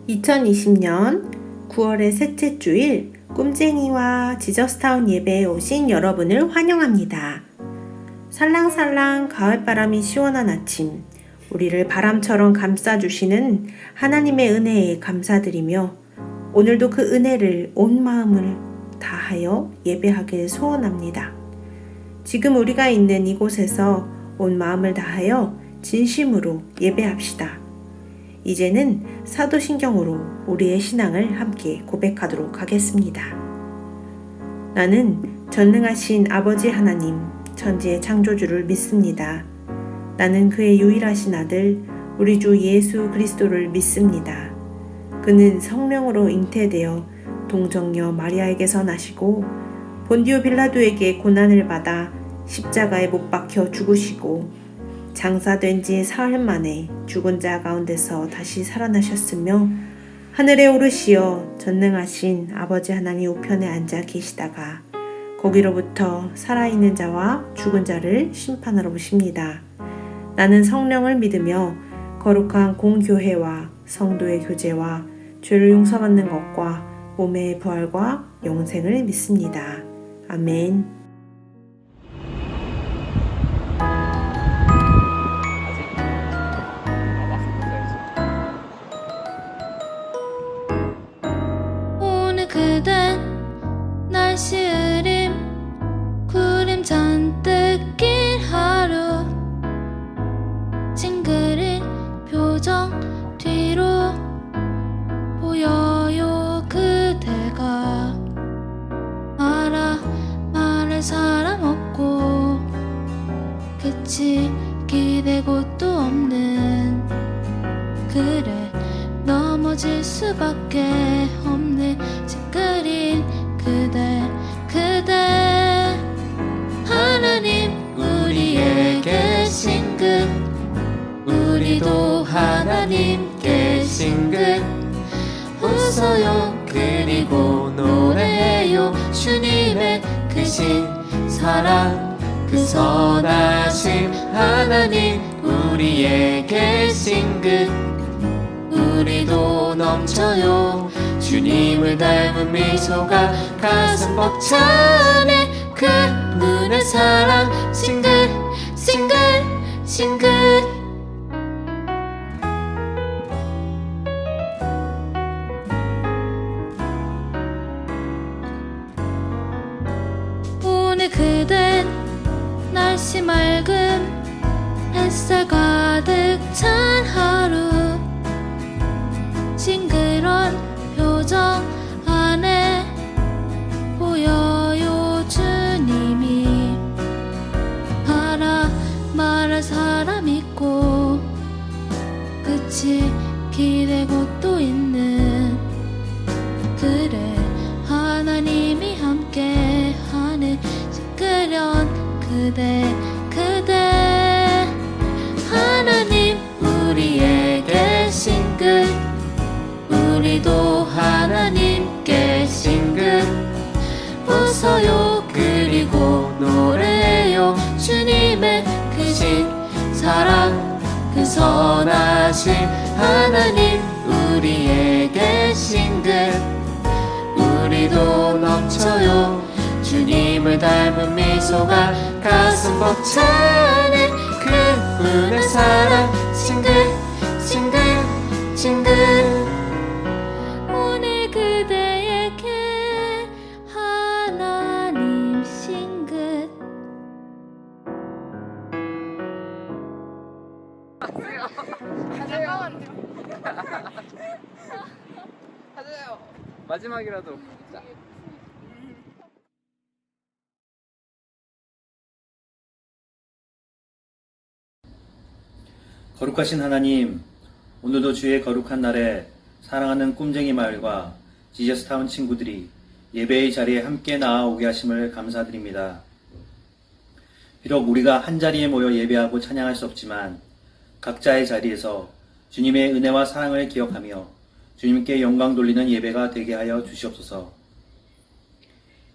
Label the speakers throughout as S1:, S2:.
S1: 2020년 9월의 셋째 주일 꿈쟁이와 지저스타운 예배에 오신 여러분을 환영합니다. 살랑살랑 가을바람이 시원한 아침, 우리를 바람처럼 감싸주시는 하나님의 은혜에 감사드리며 오늘도 그 은혜를 온 마음을 다하여 예배하길 소원합니다. 지금 우리가 있는 이곳에서 온 마음을 다하여 진심으로 예배합시다. 이제는 사도신경으로 우리의 신앙을 함께 고백하도록 하겠습니다. 나는 전능하신 아버지 하나님, 천지의 창조주를 믿습니다. 나는 그의 유일하신 아들, 우리 주 예수 그리스도를 믿습니다. 그는 성령으로 잉태되어 동정녀 마리아에게서 나시고 본디오 빌라도에게 고난을 받아 십자가에 못 박혀 죽으시고 장사된 지 사흘 만에 죽은 자 가운데서 다시 살아나셨으며 하늘에 오르시어 전능하신 아버지 하나님 우편에 앉아 계시다가 거기로부터 살아있는 자와 죽은 자를 심판하러 오십니다. 나는 성령을 믿으며 거룩한 공교회와 성도의 교제와 죄를 용서받는 것과 몸의 부활과 영생을 믿습니다. 아멘.
S2: 그댄 날씨 흐림 구름 잔뜩 낀 하루 찡그린 표정 뒤로 보여요. 그대가 알아 말할 사람 없고 그치 기대고 또 없는 그래 넘어질 수밖에 없는 찡그린 그대 하나님 우리에게 신끝 우리도 하나님께 신끝 웃어요 그리고 노래해요. 주님의 크신 사랑 그 선하신 하나님 우리에게 신끝 우리도 넘쳐요. 주님을 닮은 미소가 가슴 벅차네. 그분의 사랑 싱글 오늘 그댄 날씨 맑음 햇살 가득 찬 하루 싱그런 표정 안에 보여요. 주님이 알아 말할 사람 있고 끝이 기대고 또 있는 그래 하나님이 함께하는 싱그런 그대 하나님 우리에게 싱글 우리도 하나님께 싱글 웃어요 그리고 노래해요. 주님의 크신 사랑 그 선하신 하나님 우리에게 싱글 우리도 넘쳐요. 주님을 닮은 미소가 가슴 벅차네. 그분의 사랑 싱글 오늘 그대에게 하나님 싱긋
S3: 가세요. 마지막이라도. 자.
S4: 거룩하신 하나님, 오늘도 주의 거룩한 날에 사랑하는 꿈쟁이 마을과 지저스타운 친구들이 예배의 자리에 함께 나아오게 하심을 감사드립니다. 비록 우리가 한자리에 모여 예배하고 찬양할 수 없지만 각자의 자리에서 주님의 은혜와 사랑을 기억하며 주님께 영광 돌리는 예배가 되게 하여 주시옵소서.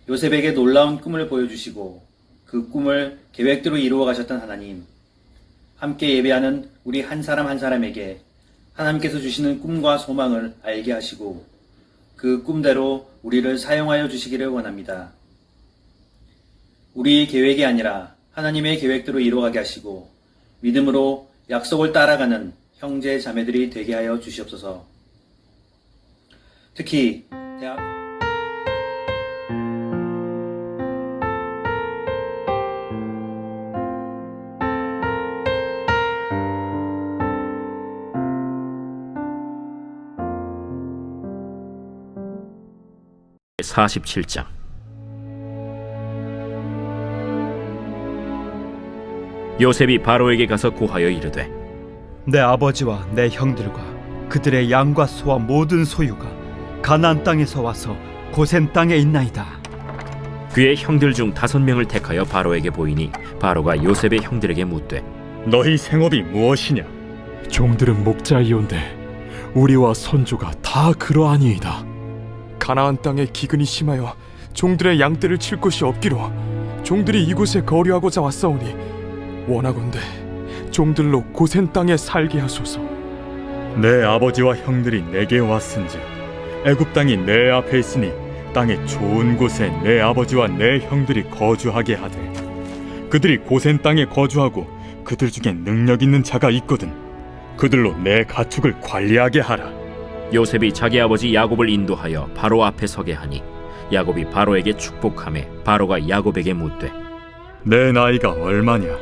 S4: 요셉에게 놀라운 꿈을 보여주시고 그 꿈을 계획대로 이루어 가셨던 하나님, 함께 예배하는 우리 한 사람 한 사람에게 하나님께서 주시는 꿈과 소망을 알게 하시고 그 꿈대로 우리를 사용하여 주시기를 원합니다. 우리의 계획이 아니라 하나님의 계획대로 이루어가게 하시고 믿음으로 약속을 따라가는 형제 자매들이 되게 하여 주시옵소서. 특히 대학
S5: (47장) 요셉이 바로에게 가서 고하여 이르되
S6: 내 아버지와 내 형들과 그들의 양과 소와 모든 소유가 가나안 땅에서 와서 고센 땅에 있나이다.
S5: 그의 형들 중 5명을 택하여 바로에게 보이니 바로가 요셉의 형들에게 묻되
S7: 너희 생업이 무엇이냐?
S8: 종들은 목자이온데 우리와 선조가 다 그러하니이다. 가나안 땅에 기근이 심하여 종들의 양떼를 칠 곳이 없기로 종들이 이곳에 거류하고자 왔사오니 원하건대 종들로 고센 땅에 살게 하소서.
S7: 내 아버지와 형들이 내게 왔은즉 애굽 땅이 내 앞에 있으니 땅의 좋은 곳에 내 아버지와 내 형들이 거주하게 하되 그들이 고센 땅에 거주하고 그들 중에 능력 있는 자가 있거든 그들로 내 가축을 관리하게 하라.
S5: 요셉이 자기 아버지 야곱을 인도하여 바로 앞에 서게 하니 야곱이 바로에게 축복하매 바로가 야곱에게 묻되
S7: 내 나이가 얼마냐?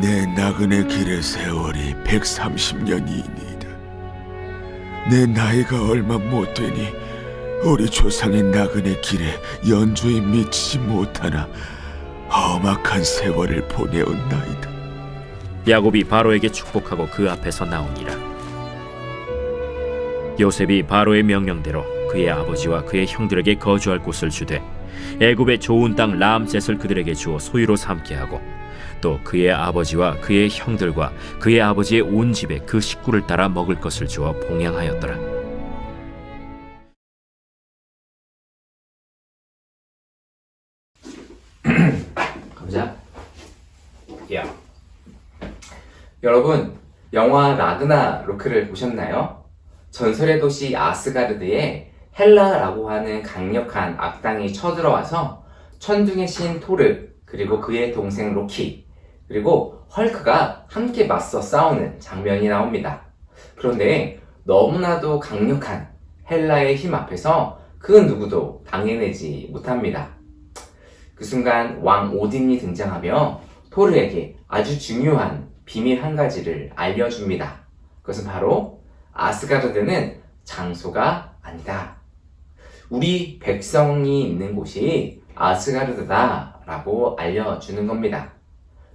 S9: 내 나그네 길의 세월이 130년이니이다. 내 나이가 얼마 못 되니 우리 조상의 나그네 길에 연주에 미치지 못하나 험악한 세월을 보내었나이다.
S5: 야곱이 바로에게 축복하고 그 앞에서 나오니라. 요셉이 바로의 명령대로 그의 아버지와 그의 형들에게 거주할 곳을 주되 애굽의 좋은 땅 라암셋을 그들에게 주어 소유로 삼게 하고 또 그의 아버지와 그의 형들과 그의 아버지의 온 집에 그 식구를 따라 먹을 것을 주어 봉양하였더라.
S3: 가보자. 야. 여러분, 영화 라그나로크를 보셨나요? 전설의 도시 아스가르드에 헬라라고 하는 강력한 악당이 쳐들어와서 천둥의 신 토르, 그리고 그의 동생 로키, 그리고 헐크가 함께 맞서 싸우는 장면이 나옵니다. 그런데 너무나도 강력한 헬라의 힘 앞에서 그 누구도 당해내지 못합니다. 그 순간 왕 오딘이 등장하며 토르에게 아주 중요한 비밀 한 가지를 알려줍니다. 그것은 바로 아스가르드는 장소가 아니다. 우리 백성이 있는 곳이 아스가르드다 라고 알려주는 겁니다.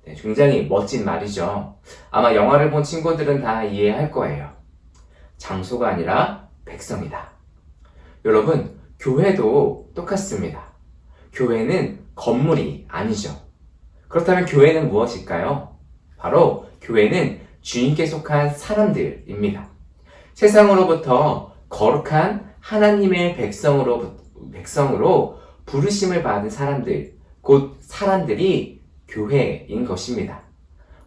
S3: 네, 굉장히 멋진 말이죠. 아마 영화를 본 친구들은 다 이해할 거예요. 장소가 아니라 백성이다. 여러분, 교회도 똑같습니다. 교회는 건물이 아니죠. 그렇다면 교회는 무엇일까요? 바로 교회는 주님께 속한 사람들입니다. 세상으로부터 거룩한 하나님의 백성으로 부르심을 받은 사람들, 곧 사람들이 교회인 것입니다.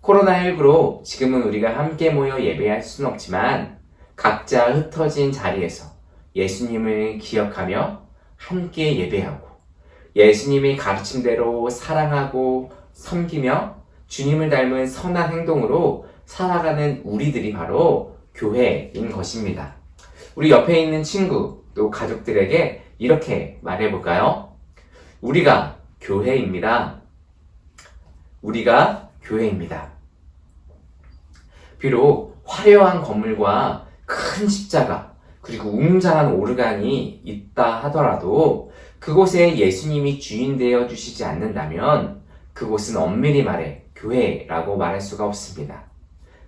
S3: 코로나19로 지금은 우리가 함께 모여 예배할 수는 없지만 각자 흩어진 자리에서 예수님을 기억하며 함께 예배하고 예수님의 가르침대로 사랑하고 섬기며 주님을 닮은 선한 행동으로 살아가는 우리들이 바로 교회인 것입니다. 우리 옆에 있는 친구 또 가족들에게 이렇게 말해볼까요? 우리가 교회입니다. 우리가 교회입니다. 비록 화려한 건물과 큰 십자가 그리고 웅장한 오르간이 있다 하더라도 그곳에 예수님이 주인 되어 주시지 않는다면 그곳은 엄밀히 말해 교회라고 말할 수가 없습니다.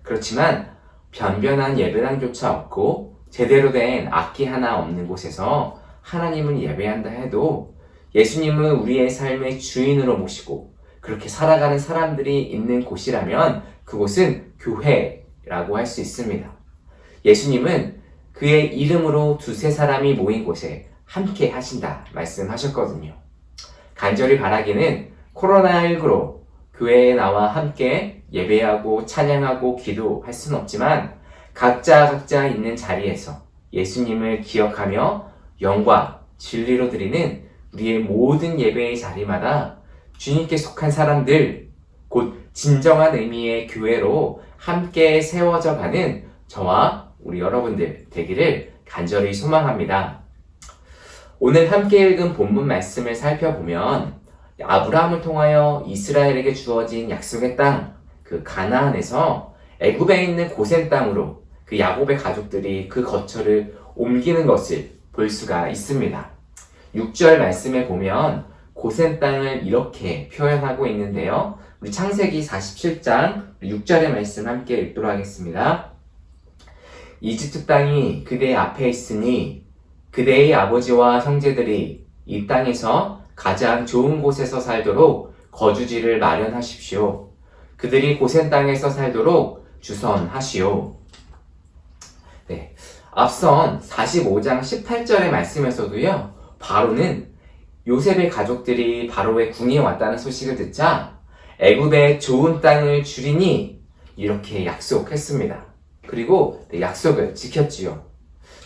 S3: 그렇지만 변변한 예배당조차 없고 제대로 된 악기 하나 없는 곳에서 하나님을 예배한다 해도 예수님은 우리의 삶의 주인으로 모시고 그렇게 살아가는 사람들이 있는 곳이라면 그곳은 교회라고 할 수 있습니다. 예수님은 그의 이름으로 두세 사람이 모인 곳에 함께 하신다 말씀하셨거든요. 간절히 바라기는 코로나19로 교회에 나와 함께 예배하고 찬양하고 기도할 수는 없지만 각자 있는 자리에서 예수님을 기억하며 영과 진리로 드리는 우리의 모든 예배의 자리마다 주님께 속한 사람들, 곧 진정한 의미의 교회로 함께 세워져 가는 저와 우리 여러분들 되기를 간절히 소망합니다. 오늘 함께 읽은 본문 말씀을 살펴보면 아브라함을 통하여 이스라엘에게 주어진 약속의 땅, 그 가나안에서 애굽에 있는 고센 땅으로 그 야곱의 가족들이 그 거처를 옮기는 것을 볼 수가 있습니다. 6절 말씀에 보면 고센 땅을 이렇게 표현하고 있는데요. 우리 창세기 47장 6절의 말씀 함께 읽도록 하겠습니다. 이집트 땅이 그대 앞에 있으니 그대의 아버지와 형제들이 이 땅에서 가장 좋은 곳에서 살도록 거주지를 마련하십시오. 그들이 고센 땅에서 살도록 주선하시오. 네, 앞선 45장 18절의 말씀에서도요, 바로는 요셉의 가족들이 바로의 궁에 왔다는 소식을 듣자 애굽의 좋은 땅을 주리니 이렇게 약속했습니다. 그리고 약속을 지켰지요.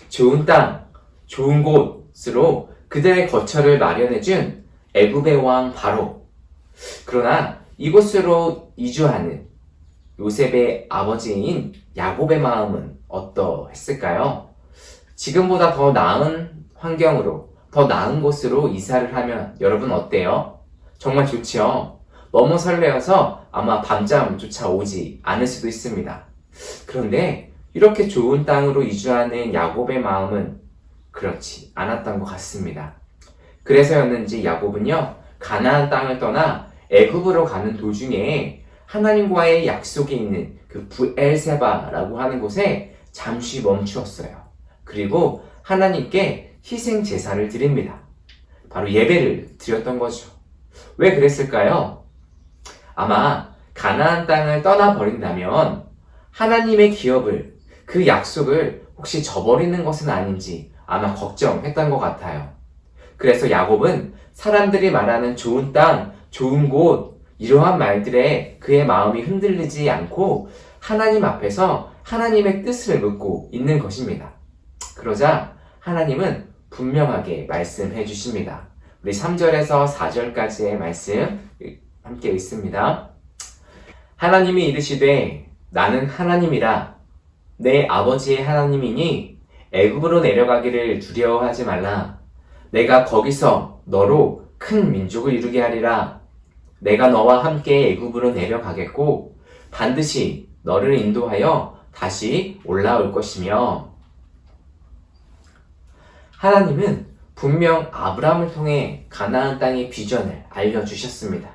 S3: 좋은 땅, 좋은 곳으로 그들의 거처를 마련해준 애굽의 왕 바로. 그러나 이곳으로 이주하는 요셉의 아버지인 야곱의 마음은 어떠했을까요? 지금보다 더 나은 환경으로, 더 나은 곳으로 이사를 하면 여러분 어때요? 정말 좋지요? 너무 설레어서 아마 밤잠조차 오지 않을 수도 있습니다. 그런데 이렇게 좋은 땅으로 이주하는 야곱의 마음은 그렇지 않았던 것 같습니다. 그래서였는지 야곱은요, 가나안 땅을 떠나 애굽으로 가는 도중에 하나님과의 약속이 있는 그 브엘세바라고 하는 곳에 잠시 멈추었어요. 그리고 하나님께 희생 제사를 드립니다. 바로 예배를 드렸던 거죠. 왜 그랬을까요? 아마 가나안 땅을 떠나버린다면 하나님의 기업을, 그 약속을 혹시 저버리는 것은 아닌지 아마 걱정했던 것 같아요. 그래서 야곱은 사람들이 말하는 좋은 땅, 좋은 곳, 이러한 말들에 그의 마음이 흔들리지 않고 하나님 앞에서 하나님의 뜻을 묻고 있는 것입니다. 그러자 하나님은 분명하게 말씀해 주십니다. 우리 3절에서 4절까지의 말씀 함께 읽습니다. 하나님이 이르시되 나는 하나님이라 내 아버지의 하나님이니 애굽으로 내려가기를 두려워하지 말라. 내가 거기서 너로 큰 민족을 이루게 하리라. 내가 너와 함께 애굽으로 내려가겠고 반드시 너를 인도하여 다시 올라올 것이며. 하나님은 분명 아브라함을 통해 가나안 땅의 비전을 알려주셨습니다.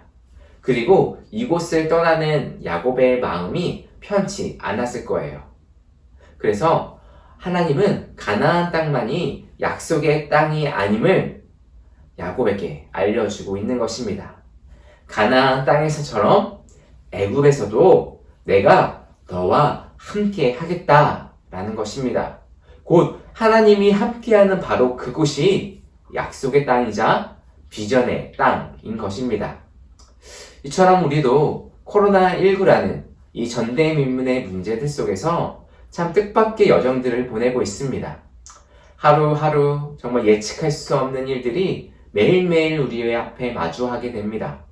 S3: 그리고 이곳을 떠나는 야곱의 마음이 편치 않았을 거예요. 그래서 하나님은 가나안 땅만이 약속의 땅이 아님을 야곱에게 알려주고 있는 것입니다. 가나안 땅에서처럼 애굽에서도 내가 너와 함께 하겠다라는 것입니다. 곧 하나님이 함께하는 바로 그곳이 약속의 땅이자 비전의 땅인 것입니다. 이처럼 우리도 코로나19라는 이 전대민문의 문제들 속에서 참 뜻밖의 여정들을 보내고 있습니다. 하루하루 정말 예측할 수 없는 일들이 매일매일 우리의 앞에 마주하게 됩니다.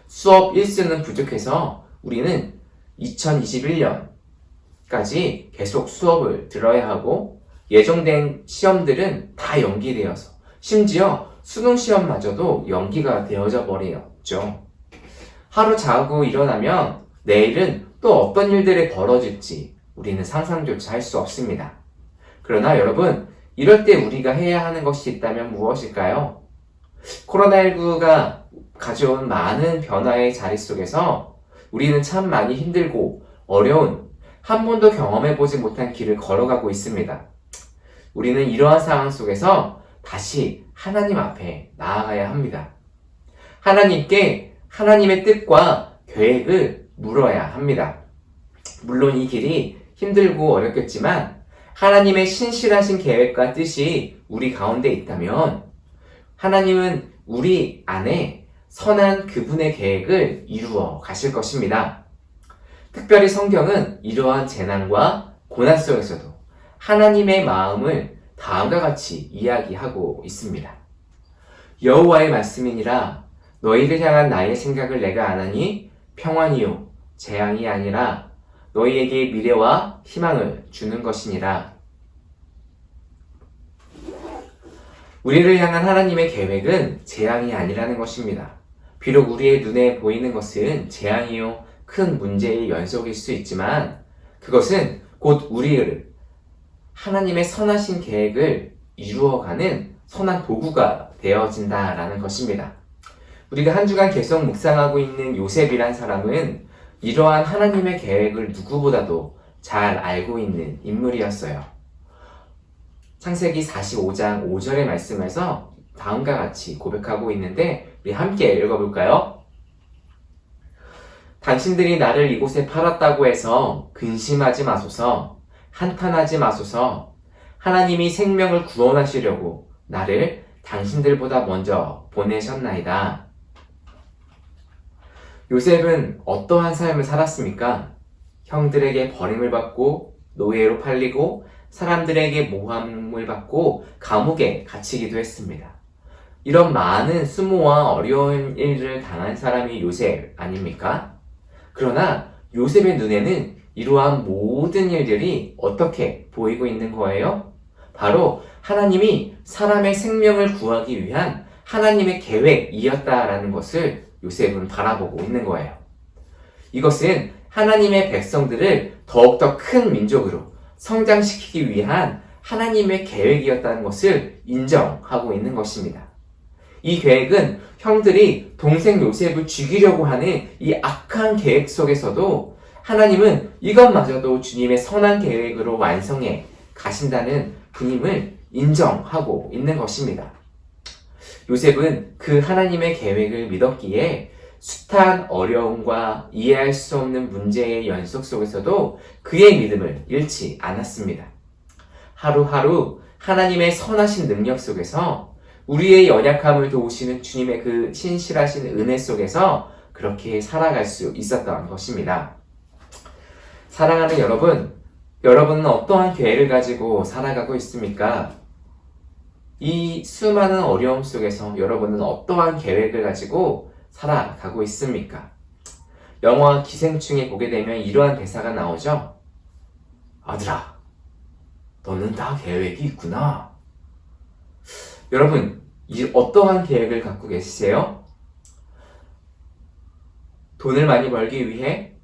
S3: 수업 일수는 부족해서 우리는 2021년까지 계속 수업을 들어야 하고 예정된 시험들은 다 연기되어서 심지어 수능 시험마저도 연기가 되어져 버렸죠. 하루 자고 일어나면 내일은 또 어떤 일들이 벌어질지 우리는 상상조차 할 수 없습니다. 그러나 여러분, 이럴 때 우리가 해야 하는 것이 있다면 무엇일까요? 코로나19가 가져온 많은 변화의 자리 속에서 우리는 참 많이 힘들고 어려운, 한 번도 경험해보지 못한 길을 걸어가고 있습니다. 우리는 이러한 상황 속에서 다시 하나님 앞에 나아가야 합니다. 하나님께 하나님의 뜻과 계획을 물어야 합니다. 물론 이 길이 힘들고 어렵겠지만 하나님의 신실하신 계획과 뜻이 우리 가운데 있다면 하나님은 우리 안에 선한 그분의 계획을 이루어 가실 것입니다. 특별히 성경은 이러한 재난과 고난 속에서도 하나님의 마음을 다음과 같이 이야기하고 있습니다. 여호와의 말씀이니라 너희를 향한 나의 생각을 내가 아나니 평안이요 재앙이 아니라 너희에게 미래와 희망을 주는 것이니라. 우리를 향한 하나님의 계획은 재앙이 아니라는 것입니다. 비록 우리의 눈에 보이는 것은 재앙이요 큰 문제의 연속일 수 있지만 그것은 곧 우리를 하나님의 선하신 계획을 이루어가는 선한 도구가 되어진다라는 것입니다. 우리가 한 주간 계속 묵상하고 있는 요셉이란 사람은 이러한 하나님의 계획을 누구보다도 잘 알고 있는 인물이었어요. 창세기 45장 5절의 말씀에서 다음과 같이 고백하고 있는데 우리 함께 읽어볼까요? 당신들이 나를 이곳에 팔았다고 해서 근심하지 마소서, 한탄하지 마소서. 하나님이 생명을 구원하시려고 나를 당신들보다 먼저 보내셨나이다. 요셉은 어떠한 삶을 살았습니까? 형들에게 버림을 받고 노예로 팔리고 사람들에게 모함을 받고 감옥에 갇히기도 했습니다. 이런 많은 수모와 어려운 일을 당한 사람이 요셉 아닙니까? 그러나 요셉의 눈에는 이러한 모든 일들이 어떻게 보이고 있는 거예요? 바로 하나님이 사람의 생명을 구하기 위한 하나님의 계획이었다라는 것을 요셉은 바라보고 있는 거예요. 이것은 하나님의 백성들을 더욱더 큰 민족으로 성장시키기 위한 하나님의 계획이었다는 것을 인정하고 있는 것입니다. 이 계획은 형들이 동생 요셉을 죽이려고 하는 이 악한 계획 속에서도 하나님은 이것마저도 주님의 선한 계획으로 완성해 가신다는 분임을 인정하고 있는 것입니다. 요셉은 그 하나님의 계획을 믿었기에 숱한 어려움과 이해할 수 없는 문제의 연속 속에서도 그의 믿음을 잃지 않았습니다. 하루하루 하나님의 선하신 능력 속에서 우리의 연약함을 도우시는 주님의 그 신실하신 은혜 속에서 그렇게 살아갈 수 있었던 것입니다. 사랑하는 여러분, 여러분은 어떠한 계획을 가지고 살아가고 있습니까? 이 수많은 어려움 속에서 여러분은 어떠한 계획을 가지고 살아가고 있습니까? 영화 기생충에 보게 되면 이러한 대사가 나오죠. 아들아, 너는 다 계획이 있구나. 여러분, 어떠한 계획을 갖고 계시세요? 돈을 많이 벌기 위해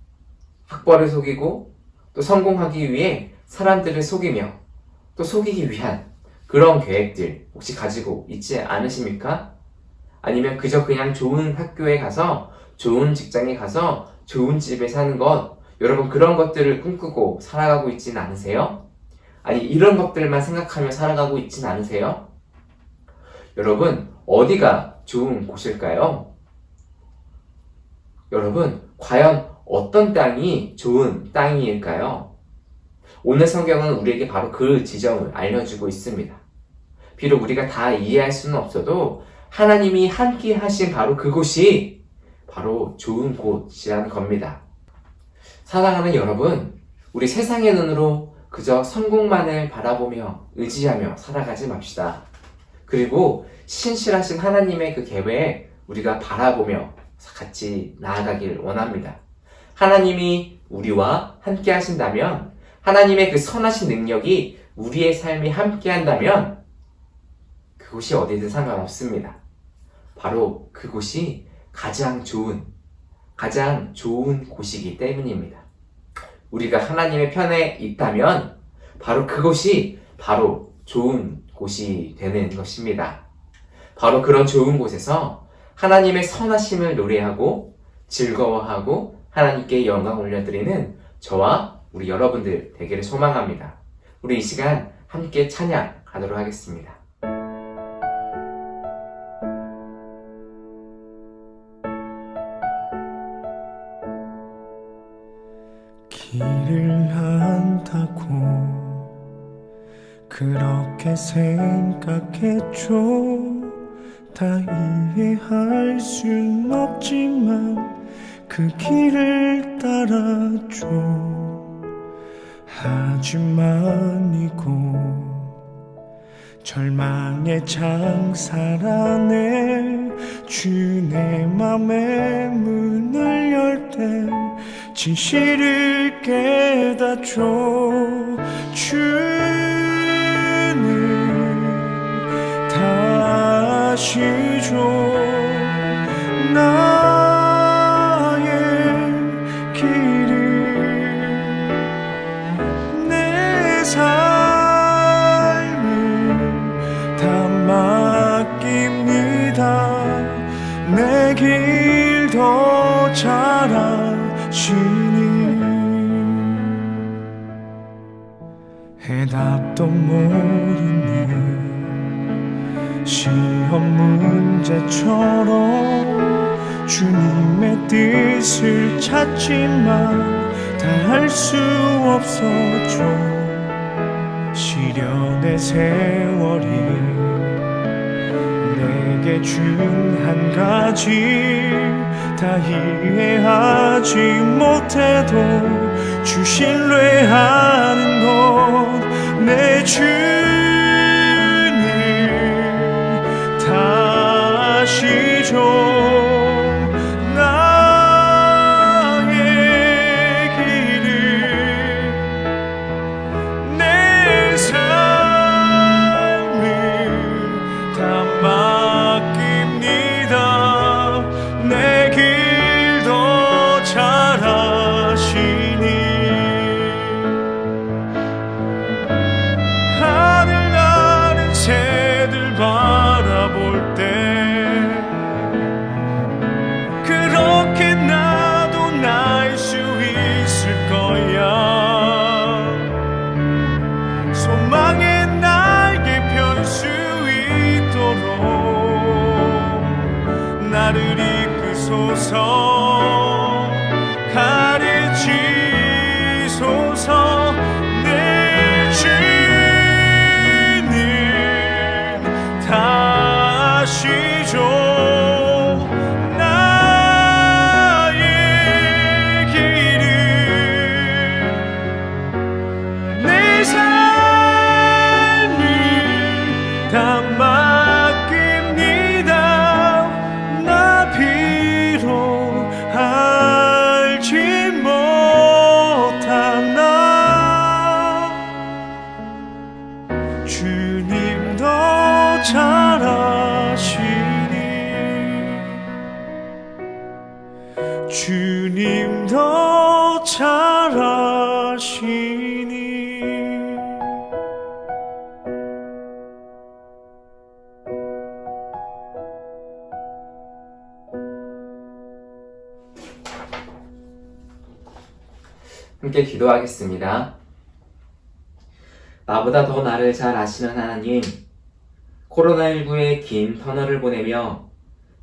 S3: 학벌을 속이고 또 성공하기 위해 사람들을 속이며 또 속이기 위한 그런 계획들 혹시 가지고 있지 않으십니까? 아니면 그냥 좋은 학교에 가서 좋은 직장에 가서 좋은 집에 사는 것, 여러분 그런 것들을 꿈꾸고 살아가고 있진 않으세요? 아니 이런 것들만 생각하며 살아가고 있진 않으세요? 여러분 어디가 좋은 곳일까요? 여러분 과연 어떤 땅이 좋은 땅일까요? 오늘 성경은 우리에게 바로 그 지점을 알려주고 있습니다. 비록 우리가 다 이해할 수는 없어도 하나님이 함께 하신 바로 그곳이 바로 좋은 곳이라는 겁니다. 사랑하는 여러분, 우리 세상의 눈으로 그저 성공만을 바라보며 의지하며 살아가지 맙시다. 그리고 신실하신 하나님의 그 계획 우리가 바라보며 같이 나아가길 원합니다. 하나님이 우리와 함께 하신다면, 하나님의 그 선하신 능력이 우리의 삶에 함께 한다면 그곳이 어디든 상관없습니다. 바로 그곳이 가장 좋은 곳이기 때문입니다. 우리가 하나님의 편에 있다면 바로 그곳이 바로 좋은 곳이 되는 것입니다. 바로 그런 좋은 곳에서 하나님의 선하심을 노래하고 즐거워하고 하나님께 영광 올려드리는 저와 우리 여러분들 되기를 소망합니다. 우리 이 시간 함께 찬양하도록 하겠습니다.
S10: 길을 안다고 그렇게 생각했죠. 다 이해할 순 없지만 그 길을 따라줘. 하지만 이곳 절망의 장사라네 주내 맘의 문을 열 때 진실을 깨닫죠 주님 다시 줘 나의 길을 내 삶을 다 맡깁니다 내 길 더 잘 아시니 해답도 모르네 시험 문제처럼 주님의 뜻을 찾지만 다 할 수 없었죠 시련의 세월이 내게 준 한 가지 다 이해하지 못해도 주 신뢰하는 것 내 주님 다시 줘 나의 길을 내 삶을 다 맡깁니다 내 길 더 잘 아시니 하늘 나는 새들 바라볼 때 그렇게 나도 날 수 있을 거야 소망의 날개 펼 수 있도록 나를 이끄소서 가르치소서 내 주님 다시 줘 나의 길을 내 삶을 다 맡깁니다 나 비록 알지 못하나 주님 더 잘 아시니 주님 더 잘 아시니
S3: 함께 기도하겠습니다. 나보다 더 나를 잘 아시는 하나님, 코로나19의 긴 터널을 보내며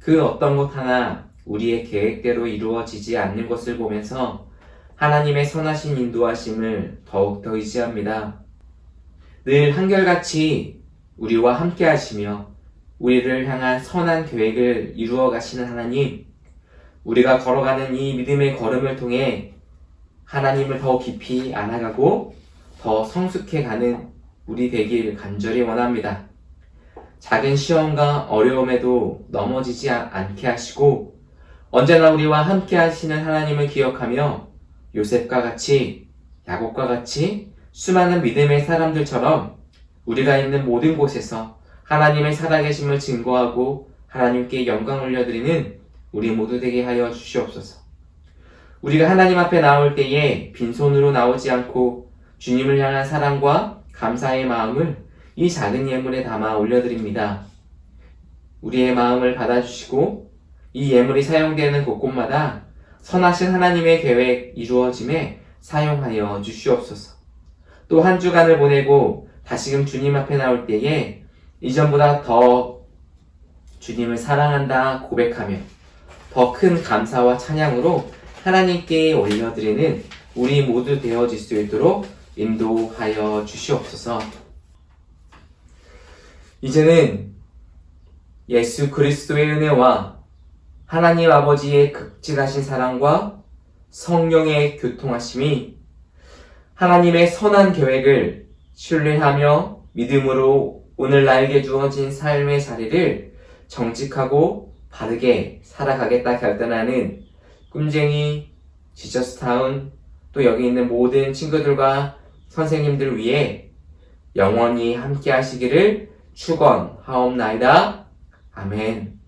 S3: 그 어떤 것 하나 우리의 계획대로 이루어지지 않는 것을 보면서 하나님의 선하신 인도하심을 더욱더 의지합니다. 늘 한결같이 우리와 함께 하시며 우리를 향한 선한 계획을 이루어 가시는 하나님, 우리가 걸어가는 이 믿음의 걸음을 통해 하나님을 더 깊이 알아가고 더 성숙해가는 우리 되길 간절히 원합니다. 작은 시험과 어려움에도 넘어지지 않게 하시고 언제나 우리와 함께 하시는 하나님을 기억하며 요셉과 같이, 야곱과 같이 수많은 믿음의 사람들처럼 우리가 있는 모든 곳에서 하나님의 살아계심을 증거하고 하나님께 영광 올려드리는 우리 모두 되게 하여 주시옵소서. 우리가 하나님 앞에 나올 때에 빈손으로 나오지 않고 주님을 향한 사랑과 감사의 마음을 이 작은 예물에 담아 올려드립니다. 우리의 마음을 받아주시고 이 예물이 사용되는 곳곳마다 선하신 하나님의 계획 이루어짐에 사용하여 주시옵소서. 또 한 주간을 보내고 다시금 주님 앞에 나올 때에 이전보다 더 주님을 사랑한다 고백하며 더 큰 감사와 찬양으로 하나님께 올려드리는 우리 모두 되어질 수 있도록 인도하여 주시옵소서. 이제는 예수 그리스도의 은혜와 하나님 아버지의 극진하신 사랑과 성령의 교통하심이 하나님의 선한 계획을 신뢰하며 믿음으로 오늘 나에게 주어진 삶의 자리를 정직하고 바르게 살아가겠다 결단하는 꿈쟁이 지저스타운 또 여기 있는 모든 친구들과 선생님들 위해 영원히 함께 하시기를 축원하옵나이다. 아멘.